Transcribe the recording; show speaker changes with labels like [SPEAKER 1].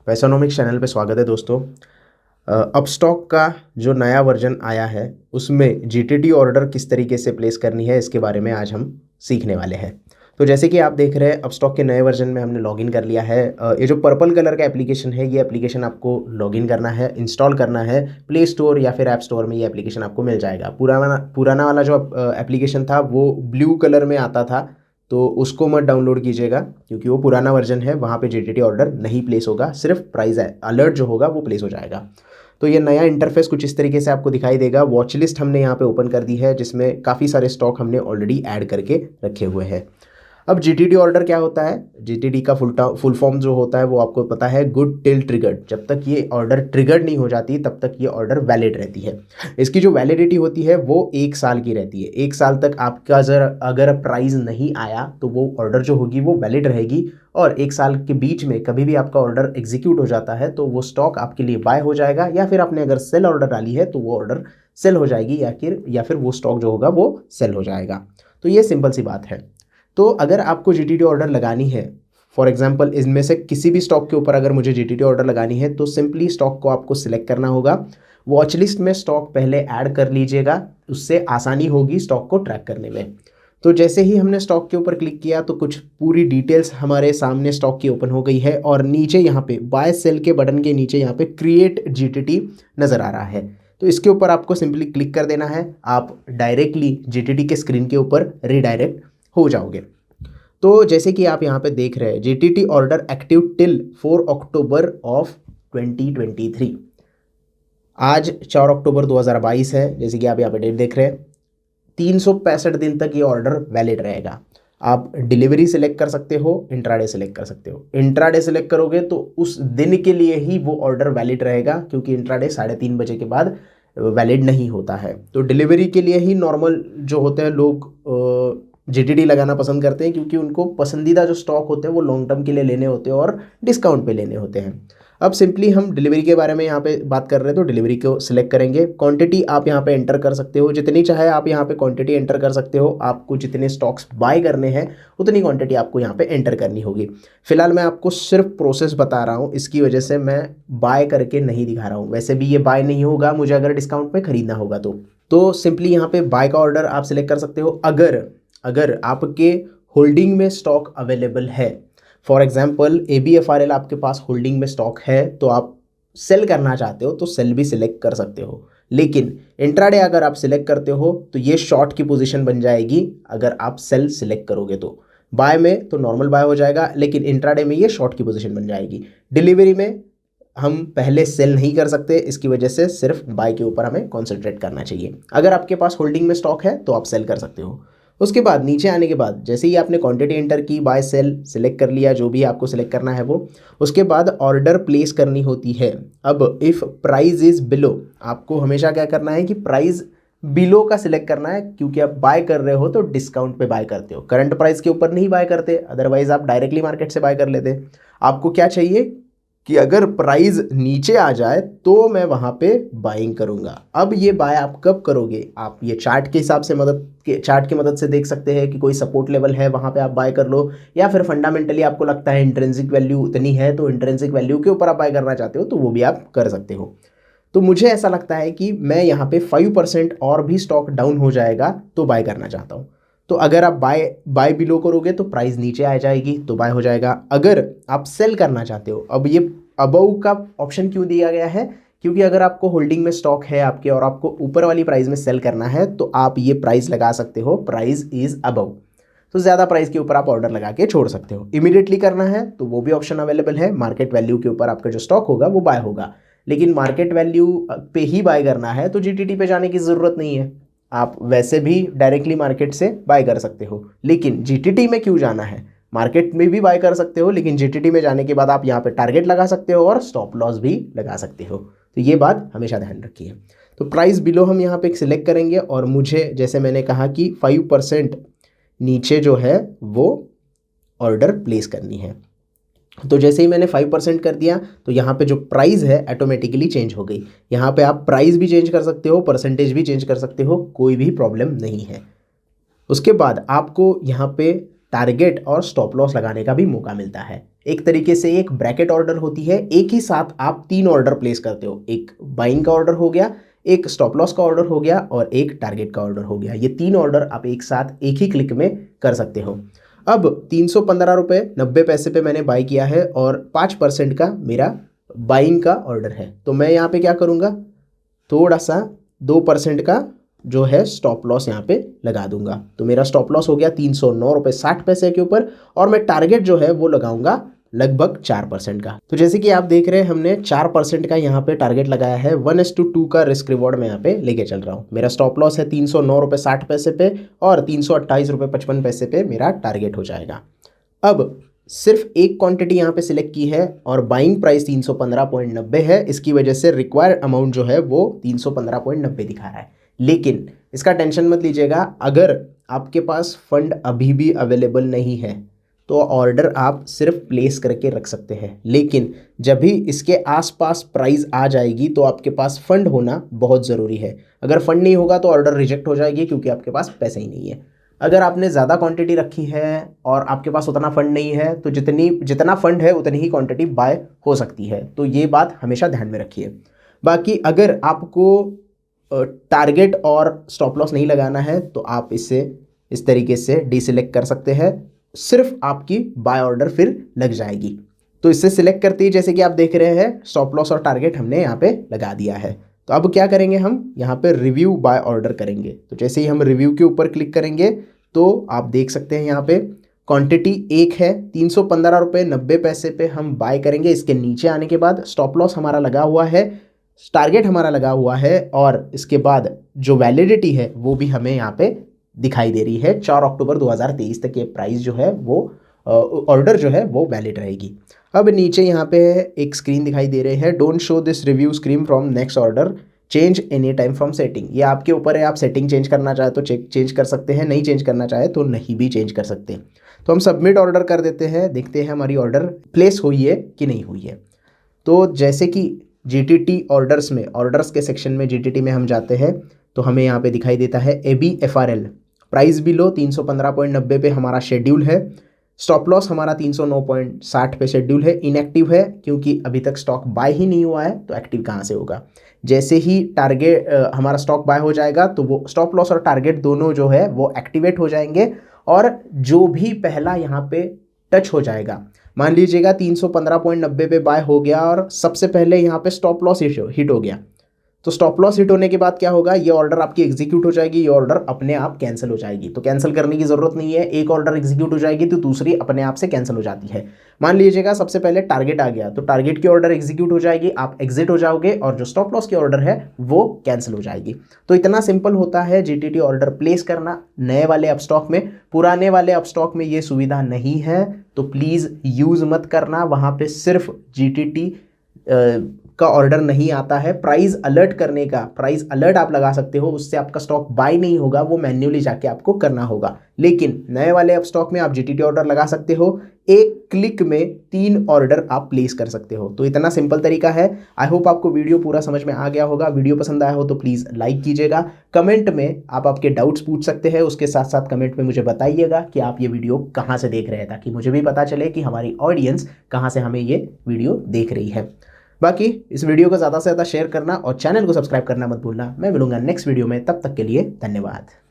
[SPEAKER 1] पैसोनॉमिक्स channel पे स्वागत है दोस्तों। अपस्टॉक का जो नया वर्जन आया है उसमें जीटीटी ऑर्डर किस तरीके से प्लेस करनी है इसके बारे में आज हम सीखने वाले हैं। तो जैसे कि आप देख रहे हैं अपस्टॉक के नए वर्जन में हमने लॉगिन कर लिया है। ये जो पर्पल कलर का एप्लीकेशन है ये एप्लीकेशन आपको लॉगिन करना है, इंस्टॉल करना है। प्ले स्टोर या फिर ऐप स्टोर में ये एप्लीकेशन आपको मिल जाएगा। पुराना वाला जो एप्लीकेशन था वो ब्लू कलर में आता था, तो उसको मत डाउनलोड कीजिएगा क्योंकि वो पुराना वर्जन है। वहाँ पे जीटीटी ऑर्डर नहीं प्लेस होगा, सिर्फ प्राइस अलर्ट जो होगा वो प्लेस हो जाएगा। तो ये नया इंटरफेस कुछ इस तरीके से आपको दिखाई देगा। वॉच लिस्ट हमने यहाँ पे ओपन कर दी है जिसमें काफ़ी सारे स्टॉक हमने ऑलरेडी ऐड करके रखे हुए हैं। अब जीटीटी ऑर्डर क्या होता है? जीटीटी का फुल फॉर्म जो होता है वो आपको पता है, गुड टिल ट्रिगर्ड। जब तक ये ऑर्डर ट्रिगर्ड नहीं हो जाती तब तक ये ऑर्डर वैलिड रहती है। इसकी जो वैलिडिटी होती है वो 1 साल की रहती है। 1 साल तक आपका अगर प्राइस नहीं आया तो वो ऑर्डर जो होगी वो वैलिड रहेगी। और 1 साल के बीच में कभी भी आपका ऑर्डर एग्जीक्यूट हो जाता है तो वो स्टॉक आपके लिए बाय हो जाएगा, या फिर आपने अगर सेल ऑर्डर डाली है तो वो ऑर्डर सेल हो जाएगी, या फिर वो स्टॉक जो होगा वो सेल हो जाएगा। तो ये सिंपल सी बात है। तो अगर आपको जीटीटी ऑर्डर लगानी है, फॉर एग्जांपल इनमें से किसी भी स्टॉक के ऊपर अगर मुझे जीटीटी ऑर्डर लगानी है तो सिंपली स्टॉक को आपको सिलेक्ट करना होगा। वॉच लिस्ट में स्टॉक पहले ऐड कर लीजिएगा, उससे आसानी होगी स्टॉक को ट्रैक करने में। तो जैसे ही हमने स्टॉक के ऊपर क्लिक किया तो कुछ पूरी डिटेल्स हमारे सामने स्टॉक की ओपन हो गई है, और नीचे यहाँ पे बाय सेल के बटन के नीचे यहाँ पे क्रिएट जीटीटी नज़र आ रहा है। तो इसके ऊपर आपको सिंपली क्लिक कर देना है, आप डायरेक्टली जीटीटी के स्क्रीन के ऊपर रीडायरेक्ट हो जाओगे। तो जैसे कि आप यहाँ पे देख रहे हैं, GTT order active till 4 October of 2023। आज 4 अक्टूबर 2022 है। जैसे कि आप यहाँ पे डेट देख रहे हैं, 365 दिन तक ये ऑर्डर वैलिड रहेगा। आप डिलीवरी सेलेक्ट कर सकते हो, इंट्राडे सेलेक्ट कर सकते हो। इंट्राडे सेलेक्ट करोगे तो उस दिन के लिए ही वो ऑर्डर वैलिड रहेगा, क्योंकि इंट्राडे 3:30 के बाद वैलिड नहीं होता है। तो डिलीवरी के लिए ही नॉर्मल जो होते हैं लोग जीटीटी लगाना पसंद करते हैं, क्योंकि उनको पसंदीदा जो स्टॉक होते हैं वो लॉन्ग टर्म के लिए लेने होते हैं और डिस्काउंट पे लेने होते हैं। अब सिंपली हम डिलीवरी के बारे में यहाँ पे बात कर रहे हैं, तो डिलीवरी को सिलेक्ट करेंगे। क्वांटिटी आप यहाँ पे एंटर कर सकते हो, जितनी चाहे आप यहाँ पे क्वांटिटी एंटर कर सकते हो। आपको जितने स्टॉक्स बाय करने हैं उतनी क्वांटिटी आपको यहाँ पे एंटर करनी होगी। फिलहाल मैं आपको सिर्फ प्रोसेस बता रहा हूँ, इसकी वजह से मैं बाय करके नहीं दिखा रहा हूँ। वैसे भी ये बाय नहीं होगा मुझे अगर डिस्काउंट में खरीदना होगा तो सिंपली यहाँ पे बाय का ऑर्डर आप सिलेक्ट कर सकते हो। अगर आपके होल्डिंग में स्टॉक अवेलेबल है, फॉर एग्जांपल ABFRL आपके पास होल्डिंग में स्टॉक है, तो आप सेल करना चाहते हो तो सेल भी सिलेक्ट कर सकते हो। लेकिन इंट्राडे अगर आप सिलेक्ट करते हो तो ये शॉर्ट की पोजीशन बन जाएगी। अगर आप सेल सिलेक्ट करोगे तो बाय में तो नॉर्मल बाय हो जाएगा, लेकिन इंट्राडे में ये शॉर्ट की पोजीशन बन जाएगी। डिलीवरी में हम पहले सेल नहीं कर सकते, इसकी वजह से सिर्फ बाय के ऊपर हमें कॉन्सेंट्रेट करना चाहिए। अगर आपके पास होल्डिंग में स्टॉक है तो आप सेल कर सकते हो। उसके बाद नीचे आने के बाद जैसे ही आपने क्वांटिटी एंटर की, बाय सेल सिलेक्ट कर लिया, जो भी आपको सिलेक्ट करना है वो, उसके बाद ऑर्डर प्लेस करनी होती है। अब इफ़ प्राइस इज़ बिलो, आपको हमेशा क्या करना है कि प्राइस बिलो का सिलेक्ट करना है, क्योंकि आप बाय कर रहे हो तो डिस्काउंट पे बाय करते हो, करंट प्राइस के ऊपर नहीं बाय करते। अदरवाइज आप डायरेक्टली मार्केट से बाय कर लेते। आपको क्या चाहिए कि अगर प्राइस नीचे आ जाए तो मैं वहाँ पे बाइंग करूँगा। अब ये बाय आप कब करोगे? आप ये चार्ट के हिसाब से चार्ट की मदद से देख सकते हैं कि कोई सपोर्ट लेवल है वहाँ पे आप बाय कर लो, या फिर फंडामेंटली आपको लगता है इंट्रिंसिक वैल्यू उतनी है तो इंट्रिंसिक वैल्यू के ऊपर आप बाय करना चाहते हो तो वो भी आप कर सकते हो। तो मुझे ऐसा लगता है कि मैं यहाँ पे 5% और भी स्टॉक डाउन हो जाएगा तो बाय करना चाहता हूँ। तो अगर आप बाय बिलो करोगे तो प्राइस नीचे आ जाएगी तो बाय हो जाएगा। अगर आप सेल करना चाहते हो, अब ये अबव का ऑप्शन क्यों दिया गया है? क्योंकि अगर आपको होल्डिंग में स्टॉक है आपके और आपको ऊपर वाली प्राइस में सेल करना है तो आप ये प्राइस लगा सकते हो, प्राइस इज अबव। तो ज़्यादा प्राइस के ऊपर आप ऑर्डर लगा के छोड़ सकते हो। इमीडिएटली करना है तो वो भी ऑप्शन अवेलेबल है। मार्केट वैल्यू के ऊपर आपका जो स्टॉक होगा वो बाय होगा, लेकिन मार्केट वैल्यू पे ही बाय करना है तो जीटीटी पे जाने की ज़रूरत नहीं है। आप वैसे भी डायरेक्टली मार्केट से बाय कर सकते हो, लेकिन जीटीटी में क्यों जाना है? मार्केट में भी बाय कर सकते हो, लेकिन जीटीटी में जाने के बाद आप यहाँ पे टारगेट लगा सकते हो और स्टॉप लॉस भी लगा सकते हो। तो ये बात हमेशा ध्यान रखिए। तो प्राइस बिलो हम यहाँ पे सिलेक्ट करेंगे, और मुझे जैसे मैंने कहा कि 5% नीचे जो है वो ऑर्डर प्लेस करनी है। तो जैसे ही मैंने 5% कर दिया तो यहाँ पे जो प्राइस है ऑटोमेटिकली चेंज हो गई। यहाँ पे आप प्राइस भी चेंज कर सकते हो, परसेंटेज भी चेंज कर सकते हो, कोई भी प्रॉब्लम नहीं है। उसके बाद आपको यहाँ पे टारगेट और स्टॉप लॉस लगाने का भी मौका मिलता है। एक तरीके से एक ब्रैकेट ऑर्डर होती है, एक ही साथ आप 3 ऑर्डर प्लेस करते हो, एक बाइंग का ऑर्डर हो गया, एक स्टॉप लॉस का ऑर्डर हो गया और एक टारगेट का ऑर्डर हो गया। ये 3 ऑर्डर आप एक साथ एक ही क्लिक में कर सकते हो। अब 315 रुपये 90 पैसे पे मैंने बाई किया है और 5% का मेरा बाइंग का ऑर्डर है, तो मैं यहाँ पे क्या करूँगा, थोड़ा सा 2% का जो है स्टॉप लॉस यहाँ पे लगा दूंगा। तो मेरा स्टॉप लॉस हो गया 309 रुपये 60 पैसे के ऊपर और मैं टारगेट जो है वो लगाऊंगा लगभग 4% का। तो जैसे कि आप देख रहे हैं हमने 4% का यहाँ पे टारगेट लगाया है। 1:2 का रिस्क रिवॉर्ड मैं यहाँ पे लेके चल रहा हूँ। मेरा स्टॉप लॉस है 309 रुपये 60 पैसे पे और 328 रुपये 55 पैसे पे मेरा टारगेट हो जाएगा। अब सिर्फ एक क्वांटिटी यहाँ पे सिलेक्ट की है और बाइंग प्राइस 315.90 है, इसकी वजह से रिक्वायर्ड अमाउंट जो है वो 315.90 दिखा रहा है। लेकिन इसका टेंशन मत लीजिएगा, अगर आपके पास फंड अभी भी अवेलेबल नहीं है तो ऑर्डर आप सिर्फ प्लेस करके रख सकते हैं, लेकिन जब भी इसके आसपास प्राइस आ जाएगी तो आपके पास फंड होना बहुत ज़रूरी है। अगर फंड नहीं होगा तो ऑर्डर रिजेक्ट हो जाएगी क्योंकि आपके पास पैसे ही नहीं है। अगर आपने ज़्यादा क्वांटिटी रखी है और आपके पास उतना फंड नहीं है तो जितना फंड है उतनी ही क्वांटिटी बाय हो सकती है, तो ये बात हमेशा ध्यान में रखिए। बाकी अगर आपको टारगेट और स्टॉप लॉस नहीं लगाना है तो आप इससे इस तरीके से डीसिलेक्ट कर सकते हैं, सिर्फ आपकी बाय ऑर्डर फिर लग जाएगी। तो इससे सिलेक्ट करते ही जैसे कि आप देख रहे हैं स्टॉप लॉस और टारगेट हमने यहाँ पे लगा दिया है। तो अब क्या करेंगे, हम यहाँ पे रिव्यू बाय ऑर्डर करेंगे। तो जैसे ही हम रिव्यू के ऊपर क्लिक करेंगे तो आप देख सकते हैं यहाँ पे क्वांटिटी एक है, 315 रुपये 90 पैसे पे हम बाय करेंगे। इसके नीचे आने के बाद स्टॉप लॉस हमारा लगा हुआ है, टारगेट हमारा लगा हुआ है और इसके बाद जो वैलिडिटी है वो भी हमें यहाँ पे दिखाई दे रही है। 4 अक्टूबर 2023 तक ये प्राइस जो है वो ऑर्डर जो है वो वैलिड रहेगी। अब नीचे यहाँ पे एक स्क्रीन दिखाई दे रही है, don't show this review screen from next order, change any time from setting. ये आपके ऊपर है, आप सेटिंग चेंज करना चाहे तो चेंज कर सकते हैं, नहीं चेंज करना चाहे तो नहीं भी चेंज कर सकते। तो हम सबमिट ऑर्डर कर देते हैं, देखते हैं हमारी ऑर्डर प्लेस हुई है कि नहीं हुई है। तो जैसे कि GTT ऑर्डर्स में, ऑर्डर्स के सेक्शन में GTT में हम जाते हैं तो हमें यहाँ पे दिखाई देता है ABFRL प्राइस बिलो 315.90 पे हमारा शेड्यूल है। स्टॉप लॉस हमारा 309.60 पे शेड्यूल है, इनएक्टिव है क्योंकि अभी तक स्टॉक बाय ही नहीं हुआ है, तो एक्टिव कहाँ से होगा। जैसे ही टारगेट हमारा स्टॉक बाय हो जाएगा तो वो स्टॉप लॉस और टारगेट दोनों जो है वो एक्टिवेट हो जाएंगे और जो भी पहला यहाँ पे टच हो जाएगा, मान लीजिएगा 315.90 पे बाय हो गया और सबसे पहले यहाँ पे स्टॉप लॉस हिट हो गया, तो स्टॉप लॉस हिट होने के बाद क्या होगा, ये ऑर्डर आपकी एग्जीक्यूट हो जाएगी, ये ऑर्डर अपने आप कैंसिल हो जाएगी। तो कैंसिल करने की ज़रूरत नहीं है, एक ऑर्डर एग्जीक्यूट हो जाएगी तो दूसरी अपने आप से कैंसिल हो जाती है। मान लीजिएगा सबसे पहले टारगेट आ गया तो टारगेट की ऑर्डर एग्जीक्यूट हो जाएगी, आप एग्जिट हो जाओगे और जो स्टॉप लॉस की ऑर्डर है वो कैंसिल हो जाएगी। तो इतना सिंपल होता है GTT ऑर्डर प्लेस करना नए वाले अपस्टॉक में। पुराने वाले अपस्टॉक में ये सुविधा नहीं है तो प्लीज़ यूज़ मत करना, वहाँ पे सिर्फ GTT का ऑर्डर नहीं आता है। प्राइस अलर्ट करने का, प्राइस अलर्ट आप लगा सकते हो, उससे आपका स्टॉक बाय नहीं होगा, वो मैन्युअली जाके आपको करना होगा। लेकिन नए वाले अब स्टॉक में आप GTT ऑर्डर लगा सकते हो, एक क्लिक में 3 ऑर्डर आप प्लेस कर सकते हो। तो इतना सिंपल तरीका है। आई होप आपको वीडियो पूरा समझ में आ गया होगा। वीडियो पसंद आया हो तो प्लीज़ लाइक कीजिएगा। कमेंट में आप आपके डाउट्स पूछ सकते हैं, उसके साथ साथ कमेंट में मुझे बताइएगा कि आप ये वीडियो कहाँ से देख रहे हैं, ताकि मुझे भी पता चले कि हमारी ऑडियंस कहाँ से हमें ये वीडियो देख रही है। बाकी इस वीडियो को ज़्यादा से ज़्यादा शेयर करना और चैनल को सब्सक्राइब करना मत भूलना। मैं मिलूंगा नेक्स्ट वीडियो में, तब तक के लिए धन्यवाद।